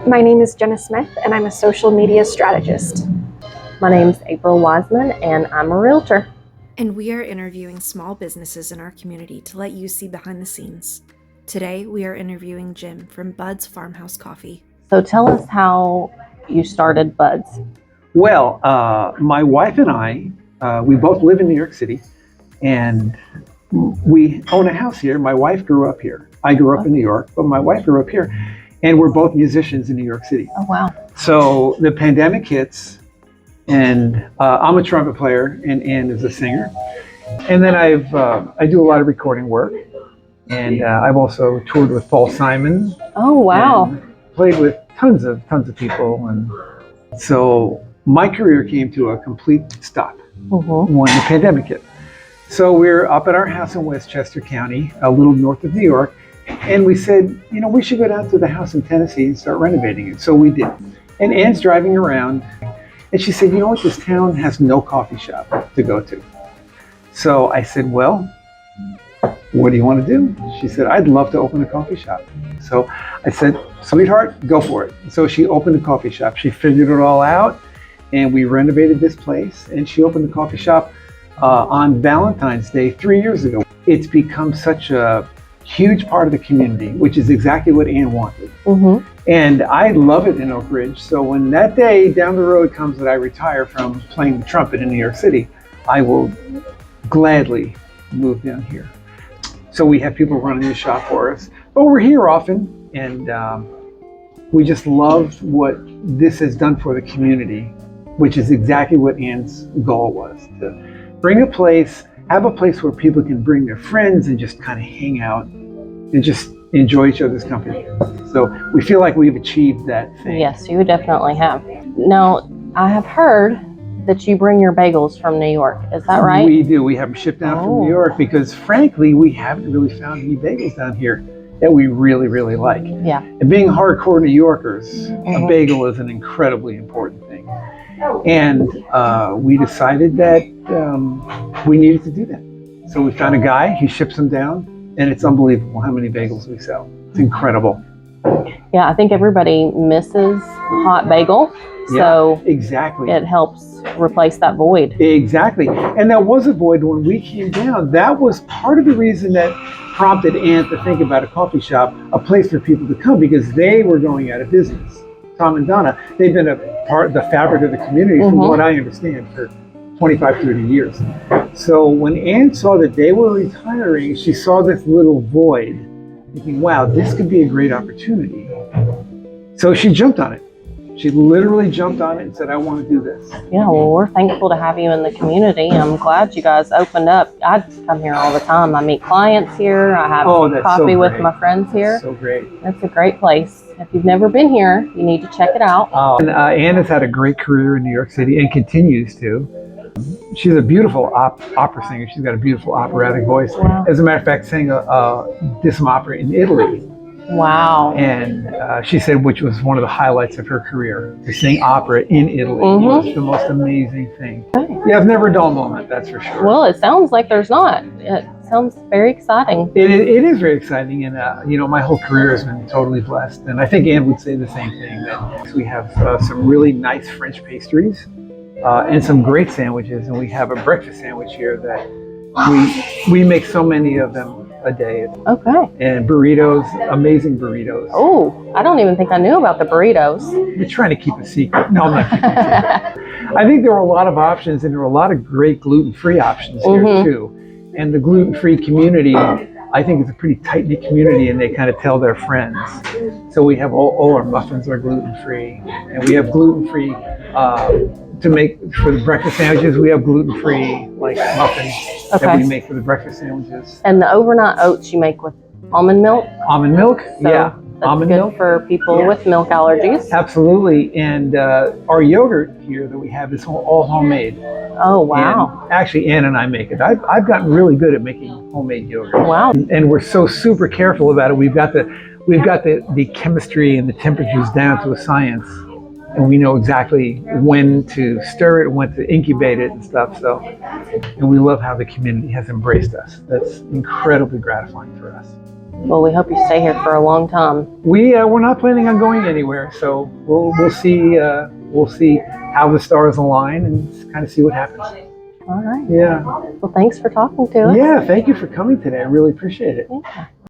My name is Jenna Smith, and I'm a social media strategist. My name's April Wiseman, and I'm a realtor. And we are interviewing small businesses in our community to let you see behind the scenes. Today, we are interviewing Jim from Bud's Farmhouse Coffee. So tell us how you started Bud's. Well, my wife and I, we both live in New York City, and we own a house here. My wife grew up here. I grew up in New York, but my wife grew up here, and we're both musicians in New York City. Oh, wow. So the pandemic hits, and I'm a trumpet player, and Ann is a singer. And then I do a lot of recording work, and I've also toured with Paul Simon. Oh, wow. Played with tons of people, and so my career came to a complete stop when the pandemic hit. So we're up at our house in Westchester County, a little north of New York, and we said, we should go down to the house in Tennessee and start renovating it. So we did. And Ann's driving around, and she said, what, this town has no coffee shop to go to. So I said, well, what do you want to do? She said, I'd love to open a coffee shop. So I said, sweetheart, go for it. So she opened a coffee shop. She figured it all out, and we renovated this place, and she opened the coffee shop on Valentine's Day 3 years ago. It's become such a huge part of the community, which is exactly what Ann wanted. And I love it in Oak Ridge. So when that day down the road comes that I retire from playing the trumpet in New York City, I will gladly move down here. So we have people running the shop for us, but we're here often, and we just love what this has done for the community, which is exactly what Ann's goal was, to bring a place, have a place where people can bring their friends and just kind of hang out and just enjoy each other's company. So we feel like we've achieved that thing. Yes, you definitely have. Now, I have heard that you bring your bagels from New York. Is that right? We do. We have them shipped down from New York because, frankly, we haven't really found any bagels down here that we really, really like. Yeah. And being hardcore New Yorkers, a bagel is an incredibly important thing. And we decided that we needed to do that. So we found a guy, he ships them down, and it's unbelievable how many bagels we sell. It's incredible. Yeah, I think everybody misses hot bagel. So yeah, exactly. It helps replace that void. Exactly. And that was a void when we came down. That was part of the reason that prompted Ann to think about a coffee shop, a place for people to come, because they were going out of business. Tom and Donna, they've been a part of the fabric of the community, from what I understand, for 25, 30 years. So when Ann saw that they were retiring, she saw this little void, thinking, wow, this could be a great opportunity. So she jumped on it. She literally jumped on it and said, I want to do this. Yeah, well, we're thankful to have you in the community. I'm glad you guys opened up. I come here all the time. I meet clients here. I have coffee with my friends here. So great. It's a great place. If you've never been here, you need to check it out. And Ann has had a great career in New York City and continues to. She's a beautiful opera singer. She's got a beautiful operatic voice. Wow. As a matter of fact, sang did some opera in Italy. Wow. And she said, which was one of the highlights of her career, to sing opera in Italy was the most amazing thing. Yeah, I've never a dull moment, that's for sure. Well, it sounds like there's not. It sounds very exciting. It is very exciting, and my whole career has been totally blessed. And I think Ann would say the same thing, that we have some really nice French pastries and some great sandwiches, and we have a breakfast sandwich here that we make so many of them a day. Okay. And burritos, amazing burritos. Oh, I don't even think I knew about the burritos. We're trying to keep a secret. No, I'm not keeping a secret. I think there were a lot of options, and there were a lot of great gluten-free options here too. And the gluten-free community, I think, is a pretty tight-knit community, and they kind of tell their friends. So we have all our muffins are gluten-free, and we have gluten-free to make for the breakfast sandwiches. We have gluten-free muffins that we make for the breakfast sandwiches. And the overnight oats you make with almond milk? Almond milk, That's almond good milk for people with milk allergies. Absolutely. And our yogurt here that we have is all homemade. Oh, wow. And actually, Ann and I make it. I've gotten really good at making homemade yogurt. Wow. And we're so super careful about it. We've got the chemistry and the temperatures down to a science. And we know exactly when to stir it, when to incubate it and stuff. So, and we love how the community has embraced us. That's incredibly gratifying for us. Well, we hope you stay here for a long time. We're not planning on going anywhere, so we'll see how the stars align and kind of see what happens. All right. Yeah. Well, thanks for talking to us. Yeah. Thank you for coming today. I really appreciate it. Yeah.